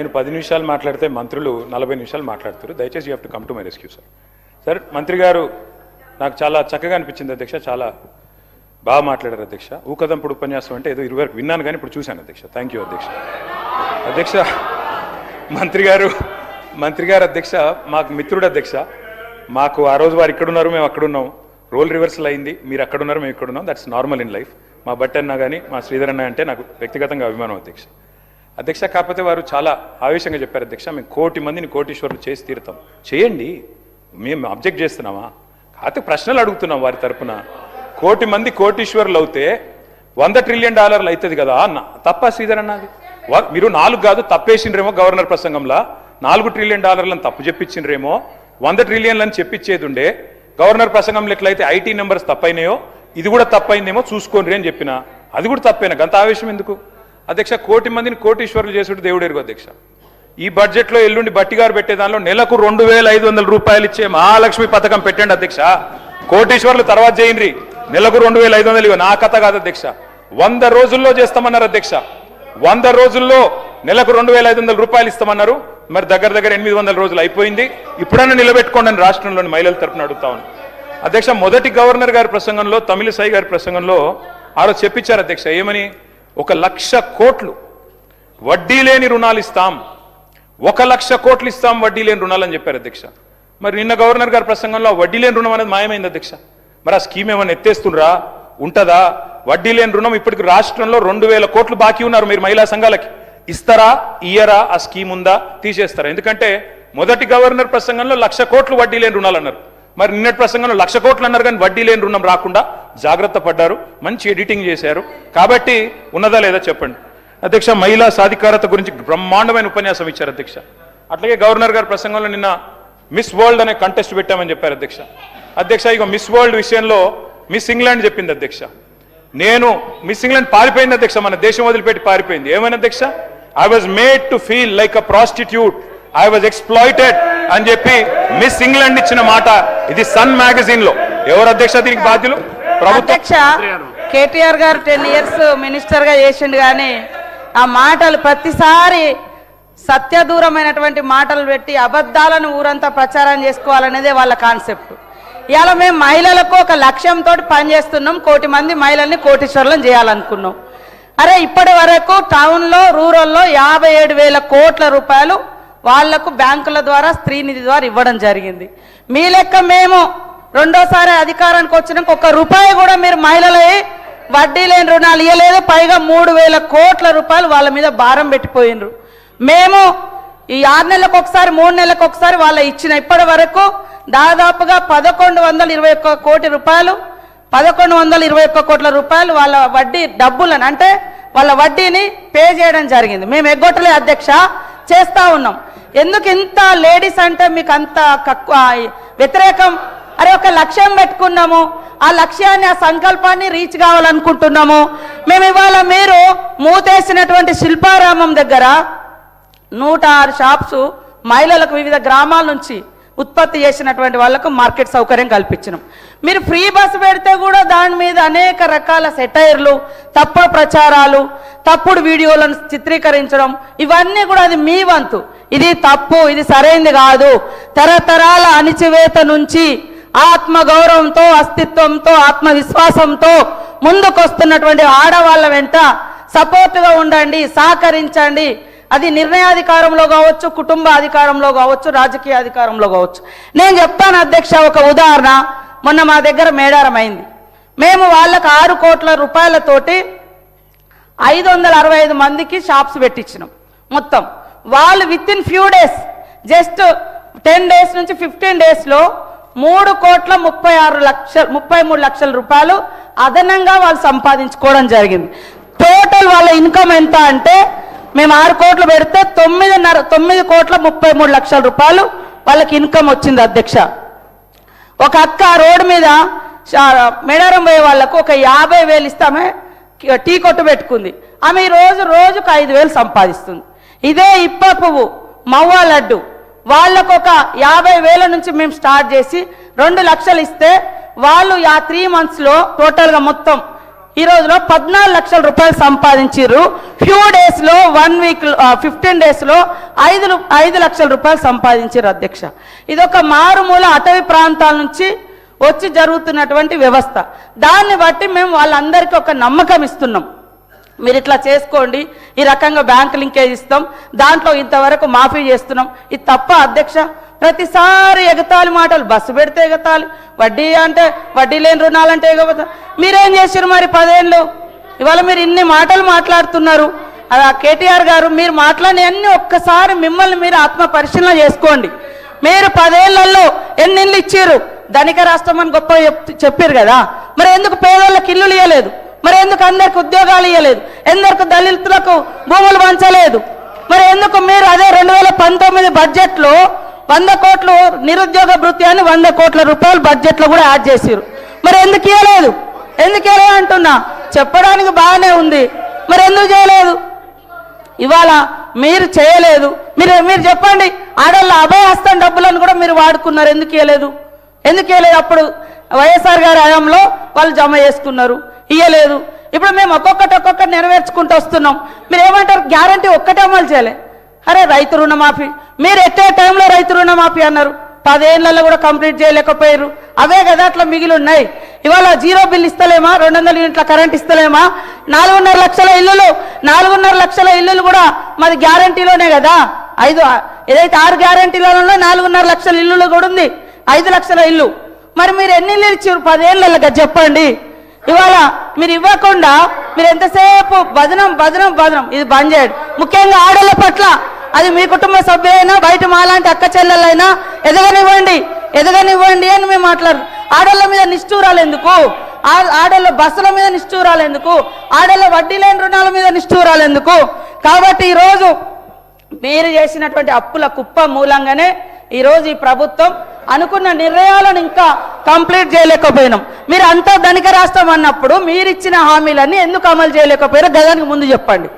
నేను 10 నిమిషాలు మాట్లాడితే మంత్రులు 40 నిమిషాలు మాట్లాడుతారు. దయచేసి you have to come to my rescue sir. Sir మంత్రి గారు నాకు చాలా చక్కగా అనిపించింది అధ్యక్ష, చాలా బాగా మాట్లాడారు అధ్యక్ష. ఊకదంపుడు ఉపన్యాసం అంటే ఏదో 20 వరకు విన్నాను కానీ ఇప్పుడు చూశాను అధ్యక్ష. థ్యాంక్ యూ అధ్యక్ష. అధ్యక్ష మంత్రి గారు అధ్యక్ష మాకు మిత్రుడు అధ్యక్ష. మాకు ఆ రోజు వారు ఇక్కడున్నారు, మేము అక్కడున్నాం. రోల్ రివర్సల్ అయింది, మీరు అక్కడున్నారు, మేము ఇక్కడున్నాం. That's normal in life. మా బట్టి అన్న కానీ మా శ్రీధర్ అన్న అంటే నాకు వ్యక్తిగతంగా అభిమానం అధ్యక్ష. కాకపోతే వారు చాలా ఆవేశంగా చెప్పారు అధ్యక్ష, మేము 1 కోటి మందిని కోటీశ్వరులు చేసి తీరుతాం. చేయండి, మేము అబ్జెక్ట్ చేస్తున్నామా? కాకపోతే ప్రశ్నలు అడుగుతున్నాం వారి తరపున. 1 కోటి మంది కోటీశ్వరులు అవుతే $100 ట్రిలియన్ అవుతుంది కదా అన్న. తప్ప శ్రీధర్ అన్నది మీరు 4 కాదు తప్పేసిండ్రేమో. గవర్నర్ ప్రసంగంలో $4 ట్రిలియన్ తప్పు చెప్పించిండ్రేమో. 100 ట్రిలియన్లు అని చెప్పించేది ఉండే. గవర్నర్ ప్రసంగంలో ఎట్లయితే ఐటీ నెంబర్స్ తప్పైనాయో ఇది కూడా తప్పైందేమో చూసుకోండి అని చెప్పిన. అది కూడా తప్పైనా గంత ఆవేశం ఎందుకు అధ్యక్ష? 1 కోటి మందిని కోటీశ్వరులు చేసుడు దేవుడు ఎరుగు అధ్యక్ష. ఈ బడ్జెట్లో ఎల్లుండి బట్టిగారు పెట్టే దానిలో నెలకు 2,500 రూపాయలు ఇచ్చే మహాలక్ష్మి పథకం పెట్టండి అధ్యక్ష. కోటీశ్వరులు తర్వాత చేయండి, నెలకు 2,500 ఇవ్వ. నా కథ కాదు అధ్యక్ష. 100 రోజుల్లో చేస్తామన్నారు అధ్యక్ష. 100 రోజుల్లో నెలకు 2,500 రూపాయలు ఇస్తామన్నారు. మరి దగ్గర 800 రోజులు అయిపోయింది. ఇప్పుడన్నా నిలబెట్టుకోండి అని రాష్ట్రంలోని మహిళల తరపున అడుగుతా ఉన్నాను అధ్యక్ష. మొదటి గవర్నర్ గారి ప్రసంగంలో, తమిళిసై గారి ప్రసంగంలో ఆ రోజు చెప్పించారు అధ్యక్ష. ఏమని? 1,00,000 కోట్లు వడ్డీ లేని రుణాలు ఇస్తాం, 1,00,000 కోట్లు ఇస్తాం వడ్డీ లేని రుణాలు అని చెప్పారు అధ్యక్ష. మరి నిన్న గవర్నర్ గారి ప్రసంగంలో వడ్డీ లేని రుణం అనేది మాయమైంది అధ్యక్ష. మరి ఆ స్కీమ్ ఏమైనా ఎత్తేస్తుండ్రా? ఉంటుందా? వడ్డీ లేని రుణం ఇప్పటికి రాష్ట్రంలో 2,000 కోట్లు బాకీ ఉన్నారు. మీరు మహిళా సంఘాలకి ఇస్తారా, ఇయ్యరా? ఆ స్కీమ్ ఉందా, తీసేస్తారా? ఎందుకంటే మొదటి గవర్నర్ ప్రసంగంలో 1,00,000 కోట్లు వడ్డీ లేని రుణాలు అన్నారు. మరి నిన్నటి ప్రసంగంలో 1,00,000 కోట్లు అన్నారు కానీ వడ్డీ లేని రుణం రాకుండా జాగ్రత్త పడ్డారు, మంచి ఎడిటింగ్ చేశారు. కాబట్టి ఉన్నదా లేదా చెప్పండి అధ్యక్ష. మహిళా సాధికారత గురించి బ్రహ్మాండమైన ఉపన్యాసం ఇచ్చారు అధ్యక్ష. అట్లాగే గవర్నర్ గారి ప్రసంగంలో నిన్న మిస్ వరల్డ్ అనే కంటెస్ట్ పెట్టామని చెప్పారు అధ్యక్ష. ఇక మిస్ వరల్డ్ విషయంలో మిస్ ఇంగ్లాండ్ చెప్పింది అధ్యక్ష. నేను మిస్ ఇంగ్లాండ్ పారిపోయింది అధ్యక్ష, మన దేశం వదిలిపెట్టి పారిపోయింది. ఏమైనా అధ్యక్ష? I was made to feel like a prostitute, I was exploited అని చెప్పి మిస్ ఇంగ్లాండ్ ఇచ్చిన మాట ఇది సన్ మ్యాగజైన్ లో. ఎవరు అధ్యక్ష దీనికి బాధ్యులు? ప్రభుత్వం. కేటీఆర్ గారు 10 ఇయర్స్ మినిస్టర్ గా చేసిండు కానీ ఆ మాటలు ప్రతిసారి సత్యదూరమైనటువంటి మాటలు పెట్టి అబద్ధాలను ఊరంతా ప్రచారం చేసుకోవాలనేదే వాళ్ళ కాన్సెప్ట్. ఇవాళ మేము మహిళలకు ఒక లక్ష్యంతో పనిచేస్తున్నాం. 1 కోటి మంది మహిళల్ని కోటీశ్వరులను చేయాలనుకున్నాం. అరే ఇప్పటి వరకు టౌన్లో, రూరల్లో 57,000 కోట్ల రూపాయలు వాళ్లకు బ్యాంకుల ద్వారా, స్త్రీనిధి ద్వారా ఇవ్వడం జరిగింది. మీ లెక్క మేము రెండోసారి అధికారానికి వచ్చినాక 1 రూపాయి కూడా మీరు మహిళలే వడ్డీ లేని రుణాలు ఇవ్వలేదు. పైగా 3,000 కోట్ల రూపాయలు వాళ్ళ మీద భారం పెట్టిపోయినరు. మేము ఈ 6 నెలలకు ఒకసారి, 3 నెలలకు ఒకసారి వాళ్ళ ఇచ్చిన ఇప్పటి వరకు దాదాపుగా 1,121 కోటి రూపాయలు, 1,121 కోట్ల రూపాయలు వాళ్ళ వడ్డీ డబ్బులను, అంటే వాళ్ళ వడ్డీని పే చేయడం జరిగింది. మేము ఎగ్గొట్టలే అధ్యక్ష, చేస్తా ఉన్నాం. ఎందుకు ఇంత లేడీస్ అంటే మీకు అంత వ్యతిరేకం? అరే ఒక లక్ష్యం పెట్టుకున్నాము, ఆ లక్ష్యాన్ని, ఆ సంకల్పాన్ని రీచ్ కావాలనుకుంటున్నాము. మేము ఇవాళ మీరు మూతేసినటువంటి శిల్పారామం దగ్గర 106 షాప్స్ మహిళలకు వివిధ గ్రామాల నుంచి ఉత్పత్తి చేసినటువంటి వాళ్లకు మార్కెట్ సౌకర్యం కల్పించినాం. మీరు ఫ్రీ బస్సు పెడితే కూడా దాని మీద అనేక రకాల సెటైర్లు, తప్పుడు ప్రచారాలు, తప్పుడు వీడియోలను చిత్రీకరించడం, ఇవన్నీ కూడా అది మీ వంతు. ఇది తప్పు, ఇది సరైంది కాదు. తరతరాల అణిచివేత నుంచి ఆత్మగౌరవంతో, అస్తిత్వంతో, ఆత్మవిశ్వాసంతో ముందుకొస్తున్నటువంటి ఆడవాళ్ళ వెంట సపోర్టుగా ఉండండి, సహకరించండి. అది నిర్ణయాధికారంలో కావచ్చు, కుటుంబ అధికారంలో కావచ్చు, రాజకీయ అధికారంలో కావచ్చు. నేను చెప్తాను అధ్యక్ష, ఒక ఉదాహరణ. మొన్న మా దగ్గర మేడారం అయింది. మేము వాళ్ళకు 6 కోట్ల రూపాయలతోటి 565 మందికి షాప్స్ పెట్టించినాం. మొత్తం వాళ్ళు with in few days, just 10 days నుంచి 15 డేస్లో 3,33 లక్షల రూపాయలు అదనంగా వాళ్ళు సంపాదించుకోవడం జరిగింది. టోటల్ వాళ్ళ ఇన్కమ్ ఎంత అంటే, మేము 6 కోట్లు పెడితే 9,33 లక్షల రూపాయలు వాళ్ళకి ఇన్కమ్ వచ్చింది అధ్యక్ష. ఒక అక్క రోడ్డు మీద మేడారం పోయే వాళ్ళకు ఒక 50,000 ఇస్తామే టీ కొట్టు పెట్టుకుంది. ఆమె రోజుకు 5,000 సంపాదిస్తుంది. ఇదే ఇప్ప పువ్వు, మవ్వ లడ్డు, వాళ్ళకు ఒక 50,000 నుంచి మేము స్టార్ట్ చేసి 2 లక్షలు ఇస్తే వాళ్ళు 3 మంత్స్లో టోటల్గా మొత్తం ఈ రోజులో 14 లక్షల రూపాయలు సంపాదించారు. ఫ్యూ డేస్లో 1 వీక్ 15 డేస్లో 5 లక్షల రూపాయలు సంపాదించారు అధ్యక్ష. ఇదొక మారుమూల అటవీ ప్రాంతాల నుంచి వచ్చి జరుగుతున్నటువంటి వ్యవస్థ. దాన్ని బట్టి మేము వాళ్ళందరికీ ఒక నమ్మకం ఇస్తున్నాం. మీరు ఇట్లా చేసుకోండి, ఈ రకంగా బ్యాంక్ లింకేజ్ ఇస్తాం, దాంట్లో ఇంతవరకు మాఫీ చేస్తున్నాం. ఇది తప్ప అధ్యక్ష? ప్రతిసారి ఎగతాళి మాటలు, బస్సు పెడితే ఎగతాళి, వడ్డీ అంటే వడ్డీ లేని రుణాలంటే ఎగబోతా. మీరేం చేశారు మరి 10 ఏళ్ళు? ఇవాళ మీరు ఇన్ని మాటలు మాట్లాడుతున్నారు. అలా కేటీఆర్ గారు మీరు మాట్లాడినవన్నీ ఒక్కసారి మిమ్మల్ని మీరు ఆత్మ పరిశీలన చేసుకోండి. మీరు 10 ఏళ్లలో ఎన్ని ఇళ్ళు ఇచ్చారు? ధనిక రాష్ట్రం అని గొప్ప చెప్పారు కదా, మరి ఎందుకు పేదోళ్ళకి ఇల్లులు ఇవ్వలేదు? మరి ఎందుకు అందరికి ఉద్యోగాలు ఇవ్వలేదు? ఎందుకు దళితులకు భూములు పంచలేదు? మరి ఎందుకు మీరు అదే 2019 బడ్జెట్లో 100 కోట్లు నిరుద్యోగ భృతి అని 100 కోట్ల రూపాయలు బడ్జెట్లో కూడా యాడ్ చేశారు? మరి ఎందుకు ఇవ్వలేదు? ఎందుకు ఇవ్వలేదు అంటున్నా. చెప్పడానికి బాగానే ఉంది, మరి ఎందుకు చేయలేదు? ఇవాళ మీరు చేయలేదు. మీరు చెప్పండి, ఆడళ్ళ అభయహస్తం డబ్బులను కూడా మీరు వాడుకున్నారు, ఎందుకు ఇవ్వలేదు? ఎందుకు ఇవ్వలేదు? అప్పుడు వైఎస్ఆర్ గారి హయాంలో వాళ్ళు జమ చేసుకున్నారు, ఇవ్వలేదు. ఇప్పుడు మేము ఒక్కొక్కటి నెరవేర్చుకుంటూ వస్తున్నాం. మీరు ఏమంటారు? గ్యారంటీ ఒక్కటే అమలు చేయలే. అరే రైతు రుణమాఫీ, మీరు ఎట్టే టైంలో రైతు రుణమాఫీ అన్నారు, 10 ఏళ్లలో కూడా కంప్లీట్ చేయలేకపోయారు. అవే కదా అట్లా మిగిలి ఉన్నాయి. ఇవాళ 0 బిల్ ఇస్తలేమా? 200 యూనిట్ల కరెంట్ ఇస్తలేమా? 4.5 లక్షల ఇల్లులు, 4.5 లక్షల ఇల్లులు కూడా మాది గ్యారంటీలోనే కదా. ఏదైతే 6 గ్యారంటీలలో 4.5 లక్షల ఇల్లులు కూడా ఉంది, 5 లక్షల ఇల్లు. మరి మీరు ఎన్ని ఇల్లు ఇచ్చారు 10 ఏళ్ళలో చెప్పండి? ఇవాళ మీరు ఇవ్వకుండా మీరు ఎంతసేపు బదనం ఇది బంద్ చేయండి. ముఖ్యంగా ఆడళ్ళ పట్ల, అది మీ కుటుంబ సభ్యులైనా బయట మాలాంటి అక్క చెల్లెలైనా ఎదగనివ్వండి అని మేము మాట్లాడు. ఆడళ్ళ మీద నిష్ఠూరాలు ఎందుకు? ఆడళ్ళ బస్సుల మీద నిష్ఠూరాలు ఎందుకు? ఆడళ్ళ వడ్డీ లేని రుణాల మీద నిష్ఠూరాలు ఎందుకు? కాబట్టి ఈరోజు మీరు చేసినటువంటి అప్పుల కుప్ప మూలంగానే ఈరోజు ఈ ప్రభుత్వం అనుకున్న నిర్ణయాలను ఇంకా కంప్లీట్ చేయలేకపోయినాం. మీరు అంతా ధనిక రాష్ట్రం అన్నప్పుడు మీరు ఇచ్చిన హామీలన్నీ ఎందుకు అమలు చేయలేకపోయారో గదానికి ముందు చెప్పండి.